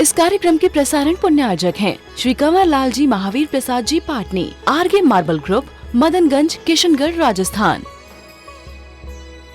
इस कार्यक्रम के प्रसारण पुण्यार्जक हैं Shri Kanwar Lal ji Mahavir Prasad ji Patni, RK marble group, Madanganj, Kishangarh, Rajasthan.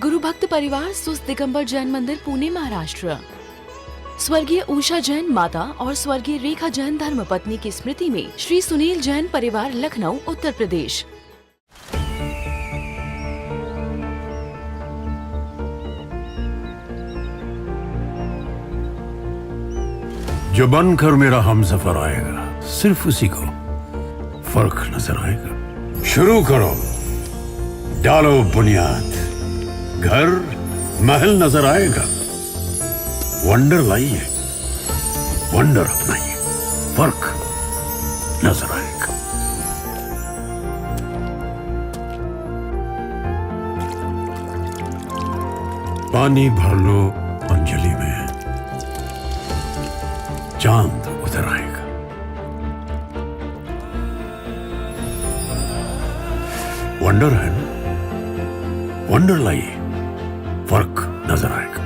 गुरु भक्त परिवार सुस्त दिगंबर जैन मंदिर, पुणे, महाराष्ट्र। स्वर्गीय उषा जैन माता और स्वर्गीय रेखा जैन धर्मपत्नी की स्मृति में श्री सुनील जैन परिवार, लखनऊ, उत्तर प्रदेश। जो बनकर मेरा हमसफर आएगा, सिर्फ उसी को फर्क नजर आएगा। शुरू करो, डालो बुनियाद, घर महल नजर आएगा। वंडर लाइए, वंडर अपनाइए, फर्क नजर आएगा। पानी भर लो अंजलि में, चांद उतर आएगा। वंडर है ना, वंडर लाइए, फर्क नजर आएगा।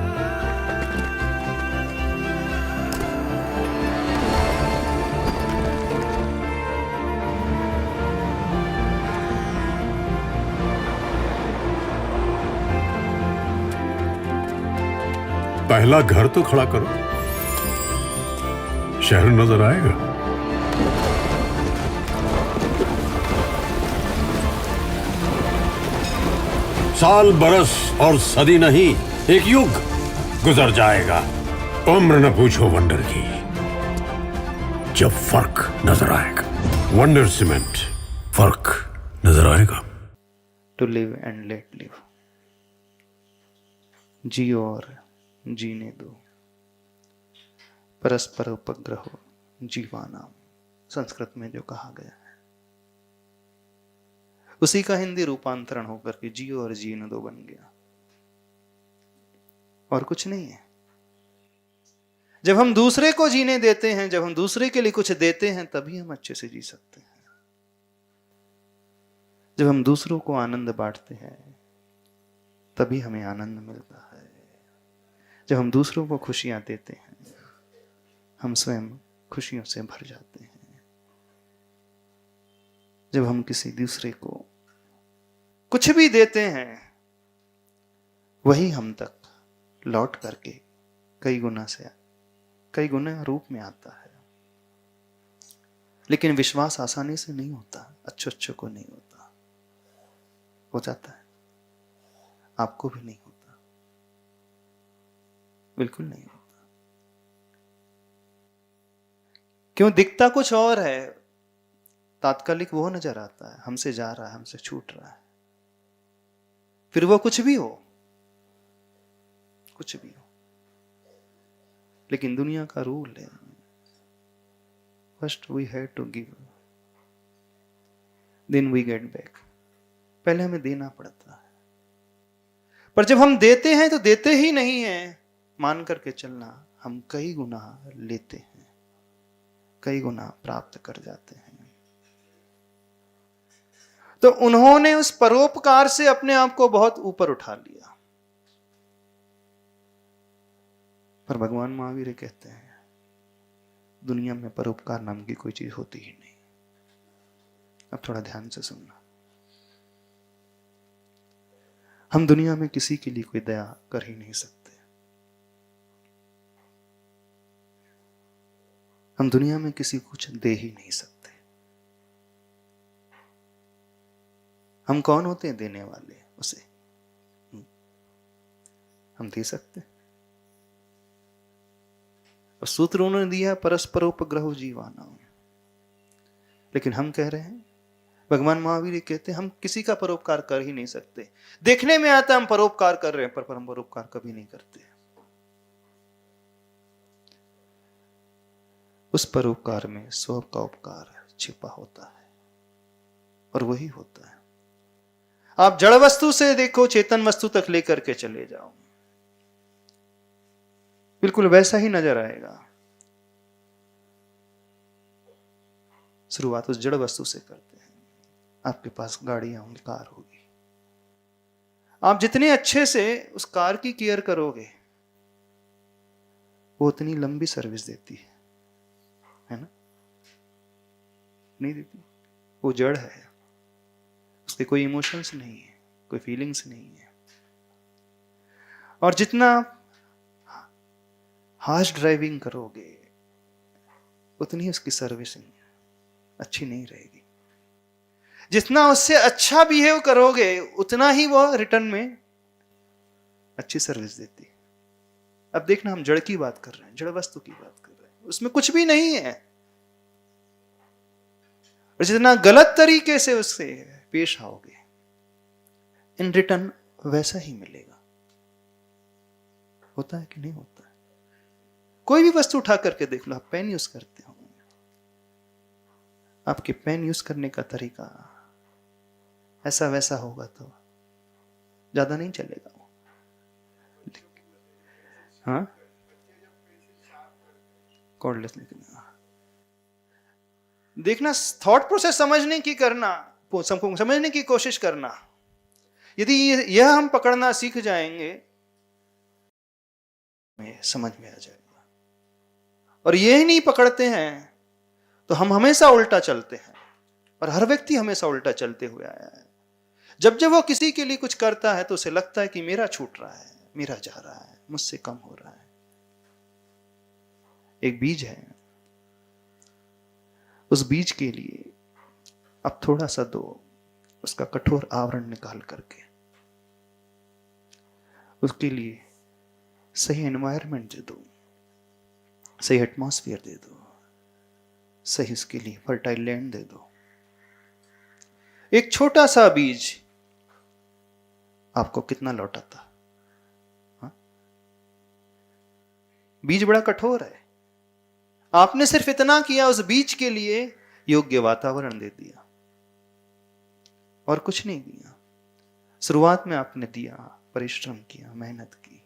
पहला घर तो खड़ा करो, शहर नजर आएगा। साल, बरस और सदी नहीं, एक युग गुजर जाएगा। उम्र न पूछो वंडर की, जब फर्क नजर आएगा। वंडर सीमेंट, फर्क नजर आएगा। To live and let live, जियो और जीने दो, परस्पर उपग्रहो जीवानाम, संस्कृत में जो कहा गया है उसी का हिंदी रूपांतरण होकर के जियो और जीने दो बन गया, और कुछ नहीं है। जब हम दूसरे को जीने देते हैं, जब हम दूसरे के लिए कुछ देते हैं, तभी हम अच्छे से जी सकते हैं। जब हम दूसरों को आनंद बांटते हैं, तभी हमें आनंद मिलता है। जब हम दूसरों को खुशियां देते हैं, हम स्वयं खुशियों से भर जाते हैं। जब हम किसी दूसरे को कुछ भी देते हैं, वही हम तक लौट करके कई गुना रूप में आता है। लेकिन विश्वास आसानी से नहीं होता, अच्छों को नहीं होता। हो जाता है, आपको भी नहीं होता, बिल्कुल नहीं होता। क्यों? दिखता कुछ और है, तात्कालिक वो नजर आता है, हमसे जा रहा है, हमसे छूट रहा है। फिर वो कुछ भी हो, लेकिन दुनिया का रूल है, first we have to give, then we get back. पहले हमें देना पड़ता है। पर जब हम देते हैं तो देते ही नहीं है मान करके चलना, हम कई गुना लेते हैं, कई गुना प्राप्त कर जाते हैं। तो उन्होंने उस परोपकार से अपने आप को बहुत ऊपर उठा लिया। पर भगवान महावीर कहते हैं, दुनिया में परोपकार नाम की कोई चीज होती ही नहीं। अब थोड़ा ध्यान से सुनना। हम दुनिया में किसी के लिए कोई दया कर ही नहीं सकते। हम दुनिया में किसी को कुछ दे ही नहीं सकते। हम कौन होते हैं देने वाले? उसे हम दे सकते। और सूत्र उन्होंने दिया, परस्पर उपग्रहो जीवानाम। लेकिन हम कह रहे हैं, भगवान महावीर कहते हैं, हम किसी का परोपकार कर ही नहीं सकते। देखने में आता हम परोपकार कर रहे हैं, पर हम परोपकार कभी नहीं करते। उस परोपकार में स्व का उपकार छिपा होता है, और वही होता है। आप जड़ वस्तु से देखो, चेतन वस्तु तक लेकर के चले जाओ, बिल्कुल वैसा ही नजर आएगा। शुरुआत उस जड़ वस्तु से करते हैं। आपके पास गाड़ियां होंगी, कार होगी, आप जितने अच्छे से उस कार की केयर करोगे, वो उतनी लंबी सर्विस देती है। है ना? नहीं देती। वो जड़ है, उसके कोई इमोशंस नहीं है, कोई फीलिंग्स नहीं है। और जितना हार्श ड्राइविंग करोगे उतनी उसकी सर्विसिंग अच्छी नहीं रहेगी। जितना उससे अच्छा बिहेव करोगे उतना ही वो रिटर्न में अच्छी सर्विस देती है। अब देखना, हम जड़ की बात कर रहे हैं, जड़ वस्तु की बात कर रहे हैं, उसमें कुछ भी नहीं है। और जितना गलत तरीके से उससे पेश आओगे, इन रिटर्न वैसा ही मिलेगा। होता है कि नहीं होता है? कोई भी वस्तु उठा करके देख लो, आप पेन यूज करते हो, आपके पेन यूज करने का तरीका ऐसा वैसा होगा तो ज्यादा नहीं चलेगा वो। हाँ, कॉर्डलेस निकलना। देखना, थॉट प्रोसेस समझने की करना, समझने की कोशिश करना। यदि यह हम पकड़ना सीख जाएंगे, समझ में आ जाएगा। और यह नहीं पकड़ते हैं तो हम हमेशा उल्टा चलते हैं, और हर व्यक्ति हमेशा उल्टा चलते हुए आया है। जब जब वो किसी के लिए कुछ करता है तो उसे लगता है कि मेरा छूट रहा है, मेरा जा रहा है, मुझसे कम हो रहा है। एक बीज है, उस बीज के लिए अब थोड़ा सा दो, उसका कठोर आवरण निकाल करके उसके लिए सही एनवायरनमेंट दे दो, सही एटमॉस्फेयर दे दो, सही उसके लिए फर्टाइल लैंड दे दो। एक छोटा सा बीज आपको कितना लौटाता? हाँ? बीज बड़ा कठोर है, आपने सिर्फ इतना किया, उस बीज के लिए योग्य वातावरण दे दिया और कुछ नहीं दिया। शुरुआत में आपने दिया, परिश्रम किया, मेहनत की।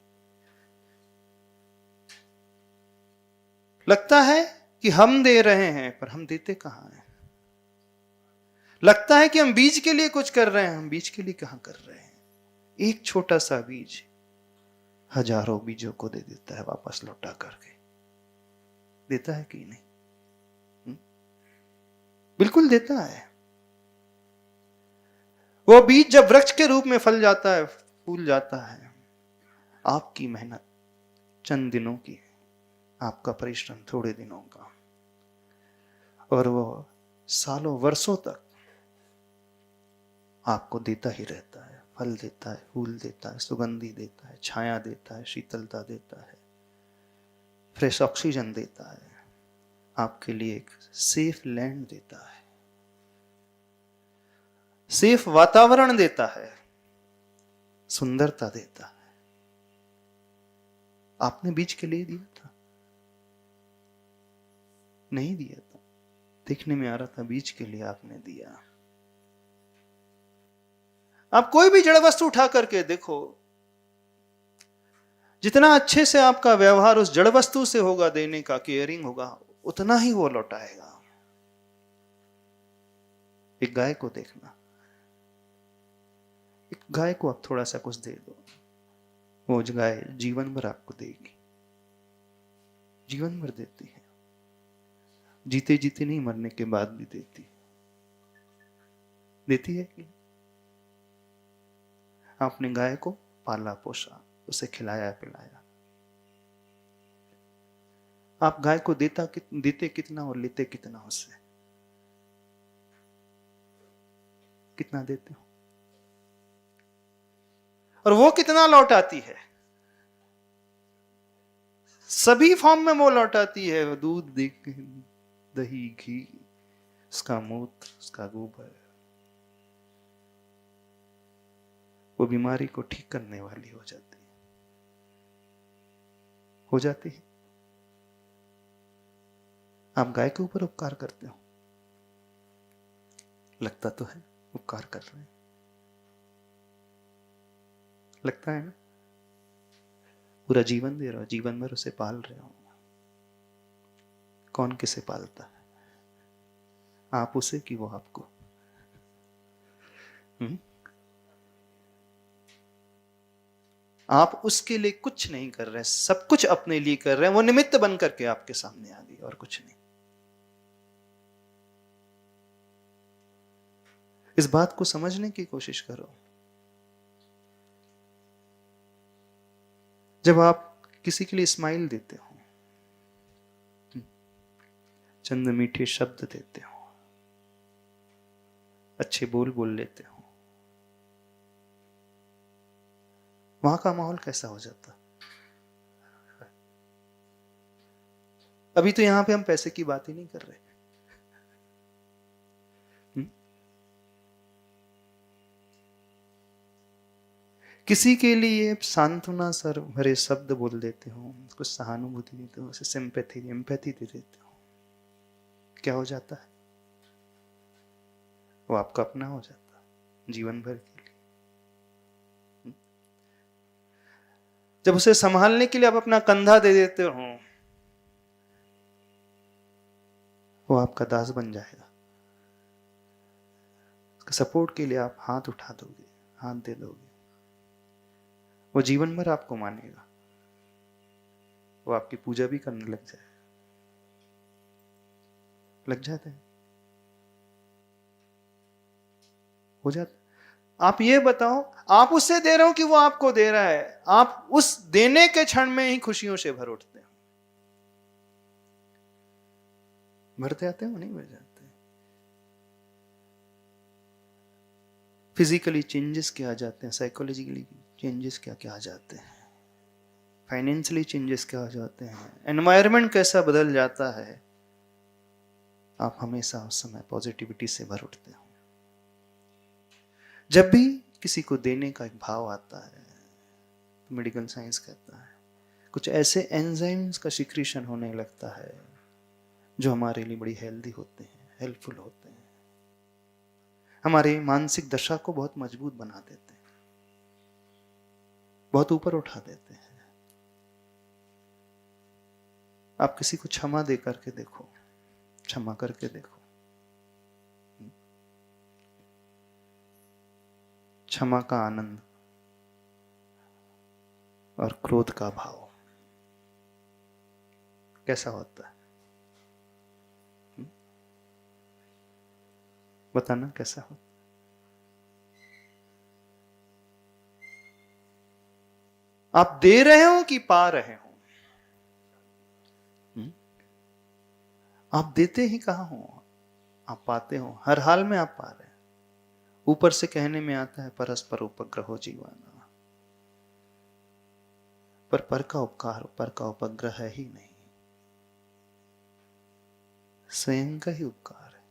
लगता है कि हम दे रहे हैं, पर हम देते कहां हैं? लगता है कि हम बीज के लिए कुछ कर रहे हैं, हम बीज के लिए कहां कर रहे हैं? एक छोटा सा बीज हजारों बीजों को दे देता है वापस लौटा करके। देता है कि नहीं? बिल्कुल देता है। वो बीज जब वृक्ष के रूप में फल जाता है, फूल जाता है, आपकी मेहनत चंद दिनों की, आपका परिश्रम थोड़े दिनों का, और वो सालों वर्षों तक आपको देता ही रहता है। फल देता है, फूल देता है, सुगंधी देता है, छाया देता है, शीतलता देता है, फ्रेश ऑक्सीजन देता है, आपके लिए एक सेफ लैंड देता है, सेफ वातावरण देता है, सुंदरता देता है। आपने बीज के लिए दिया था? नहीं दिया था। देखने में आ रहा था बीज के लिए आपने दिया। आप कोई भी जड़ वस्तु उठा करके देखो, जितना अच्छे से आपका व्यवहार उस जड़ वस्तु से होगा, देने का केयरिंग होगा, उतना ही वो लौटाएगा। एक गाय को देखना, एक गाय को आप थोड़ा सा कुछ दे दो, वो गाय जीवन भर आपको देगी, जीवन भर देती है। जीते जीते नहीं, मरने के बाद भी देती है कि आपने गाय को पाला पोसा, उसे खिलाया पिलाया। आप गाय को देते कितना और लेते कितना उससे? कितना देते हो और वो कितना लौटाती है? सभी फॉर्म में वो लौटाती है। दूध, दही, घी, उसका मूत्र, उसका गोबर, वो बीमारी को ठीक करने वाली हो जाती है। आप गाय के ऊपर उपकार करते हो, लगता तो है उपकार कर रहे हैं, लगता है ना? पूरा जीवन दे रहे हो, जीवन भर उसे पाल रहे हो। कौन किसे पालता है? आप उसे कि वो आपको? आप उसके लिए कुछ नहीं कर रहे, सब कुछ अपने लिए कर रहे हैं। वो निमित्त बन करके आपके सामने आ गई और कुछ नहीं। इस बात को समझने की कोशिश करो। जब आप किसी के लिए स्माइल देते हो, चंद मीठे शब्द देते हो, अच्छे बोल बोल लेते हो, वहां का माहौल कैसा हो जाता? अभी तो यहां पे हम पैसे की बात ही नहीं कर रहे। किसी के लिए सांत्वना सर भरे शब्द बोल देते हो, कुछ सहानुभूति देते हो, उसे सिंपैथी एम्पैथी दे देते हो, क्या हो जाता है? वो आपका अपना हो जाता है जीवन भर के लिए। जब उसे संभालने के लिए आप अपना कंधा दे देते हो, वो आपका दास बन जाएगा। सपोर्ट के लिए आप हाथ उठा दोगे, हाथ दे दोगे, वो जीवन भर आपको मानेगा, वो आपकी पूजा भी करने लग जाते हैं, हो जाता। आप ये बताओ, आप उससे दे रहे हो कि वो आपको दे रहा है? आप उस देने के क्षण में ही खुशियों से भर उठते हो। भरते आते हो? नहीं भर जाते। फिजिकली चेंजेस क्या आ जाते हैं, साइकोलॉजिकली चेंजेस क्या क्या आ जाते हैं, फाइनेंशियली चेंजेस क्या हो जाते हैं, एनवायरनमेंट कैसा बदल जाता है। आप हमेशा उस समय पॉजिटिविटी से भर उठते हो। जब भी किसी को देने का एक भाव आता है, तो मेडिकल साइंस कहता है कुछ ऐसे एंजाइम्स का सिक्रीशन होने लगता है जो हमारे लिए बड़ी हेल्दी होते हैं, हेल्पफुल होते हैं, हमारे मानसिक दशा को बहुत मजबूत बना देते हैं, बहुत ऊपर उठा देते हैं। आप किसी को क्षमा दे करके देखो, क्षमा करके देखो, क्षमा का आनंद और क्रोध का भाव कैसा होता है? बताना कैसा होता? आप दे रहे हो कि पा रहे हो? आप देते ही कहां हो, आप पाते हो। हर हाल में आप पा रहे हैं। ऊपर से कहने में आता है परस्पर उपग्रहो जीवाना, पर का उपकार, पर का उपग्रह है ही नहीं, स्वयं का ही उपकार है।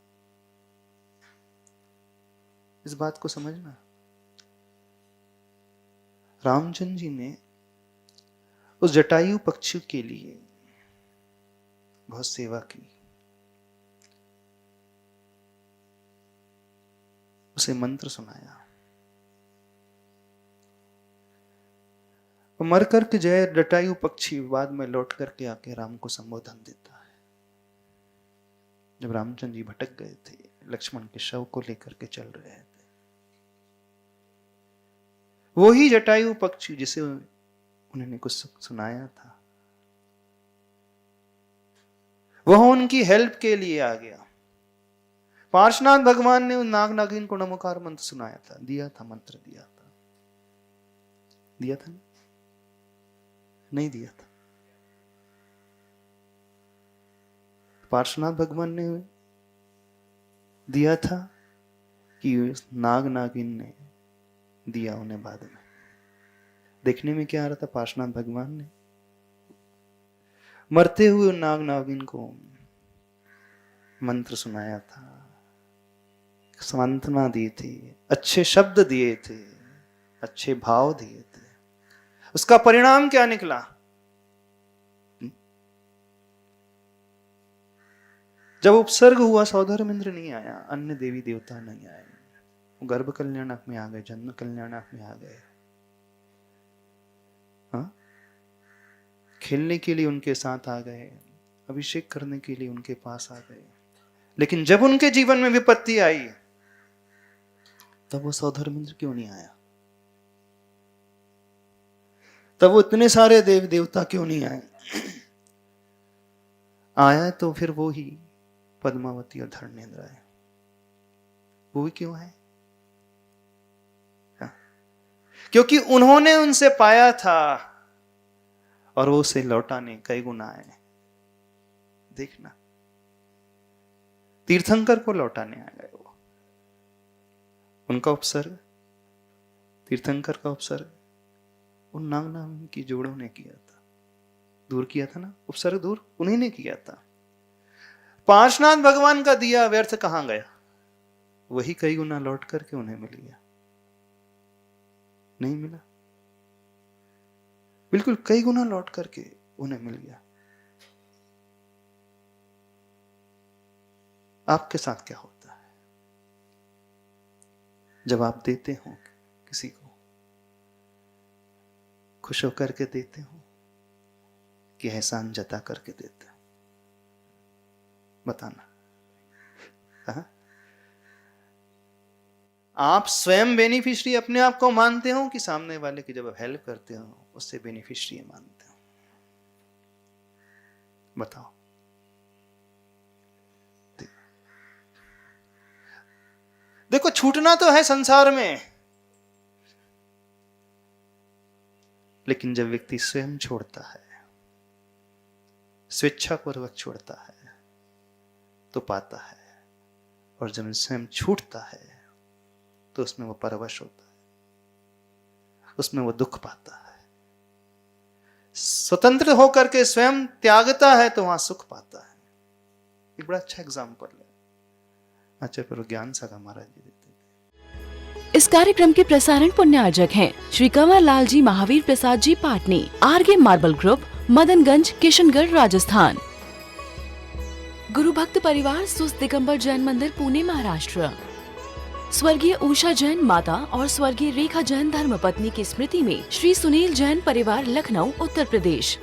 इस बात को समझना। रामचंद्र जी ने उस जटायु पक्षी के लिए बहुत सेवा की, उसे मंत्र सुनाया। मर करके जय जटायु पक्षी बाद में लौट करके आके राम को संबोधन देता है। जब रामचंद्र जी भटक गए थे, लक्ष्मण के शव को लेकर के चल रहे थे, वो ही जटायु पक्षी जिसे उन्होंने कुछ सुनाया था, वह उनकी हेल्प के लिए आ गया। पार्श्वनाथ भगवान ने उन नाग नागिन को नमोकार मंत्र सुनाया था, दिया था, मंत्र दिया था, दिया था? नहीं दिया था। पार्श्वनाथ भगवान ने दिया था कि नाग नागिन ने दिया उन्हें बाद में। देखने में क्या आ रहा था? पार्श्वनाथ भगवान ने मरते हुए नाग नागिन को मंत्र सुनाया था, सांत्वना दी थी, अच्छे शब्द दिए थे, अच्छे भाव दिए थे। उसका परिणाम क्या निकला? जब उपसर्ग हुआ, सौधर्मेंद्र नहीं आया, अन्य देवी देवता नहीं आए, वो गर्भ कल्याणक में आ गए, जन्म कल्याणक में आ गए। हाँ? खेलने के लिए उनके साथ आ गए, अभिषेक करने के लिए उनके पास आ गए। लेकिन जब उनके जीवन में विपत्ति आई, तब वो सौधर्मेंद्र क्यों नहीं आया? तब वो इतने सारे देव देवता क्यों नहीं आए? आया तो फिर वो ही पद्मावती और धर्मेंद्र आए। वो भी क्यों है? क्योंकि उन्होंने उनसे पाया था और वो उसे लौटाने कई गुना आए। देखना, तीर्थंकर को लौटाने आ गए वो। उनका उपसर्ग, तीर्थंकर का उपसर्ग उन नाग नाम की जोड़ों ने किया था, दूर किया था ना, उपसर्ग दूर उन्हीं ने किया था। पार्श्वनाथ भगवान का दिया व्यर्थ कहां गया? वही कई गुना लौट करके उन्हें मिल गया। नहीं मिला, बिल्कुल कई गुना लौट करके उन्हें मिल गया। आपके साथ क्या होता है जब आप देते हो किसी को? खुश होकर के देते हो कि एहसान जता करके देते हो? बताना। हाँ? आप स्वयं बेनिफिशियरी अपने आप को मानते हो कि सामने वाले की जब आप हेल्प करते हो उससे बेनिफिशियरी मानते हो? बताओ। देखो, छूटना तो है संसार में, लेकिन जब व्यक्ति स्वयं छोड़ता है, स्वेच्छापूर्वक छोड़ता है, तो पाता है। और जब स्वयं छूटता है तो उसमें वो परवश होता है, उसमें वो दुख पाता है। स्वतंत्र होकर के स्वयं त्यागता है तो वहां सुख पाता है। एक बड़ा अच्छा एग्जाम्पल है आचार्य पर ज्ञान सागर महाराज जी देते थे। इस कार्यक्रम के प्रसारण पुण्यार्जक हैं श्री कंवर लाल जी महावीर प्रसाद जी पाटनी, आरगे मार्बल ग्रुप, मदनगंज, किशनगढ़, राजस्थान। गुरु भक्त परिवार सुस्त दिगंबर जैन मंदिर, पुणे, महाराष्ट्र। स्वर्गीय उषा जैन माता और स्वर्गीय रेखा जैन धर्मपत्नी की स्मृति में श्री सुनील जैन परिवार, लखनऊ, उत्तर प्रदेश।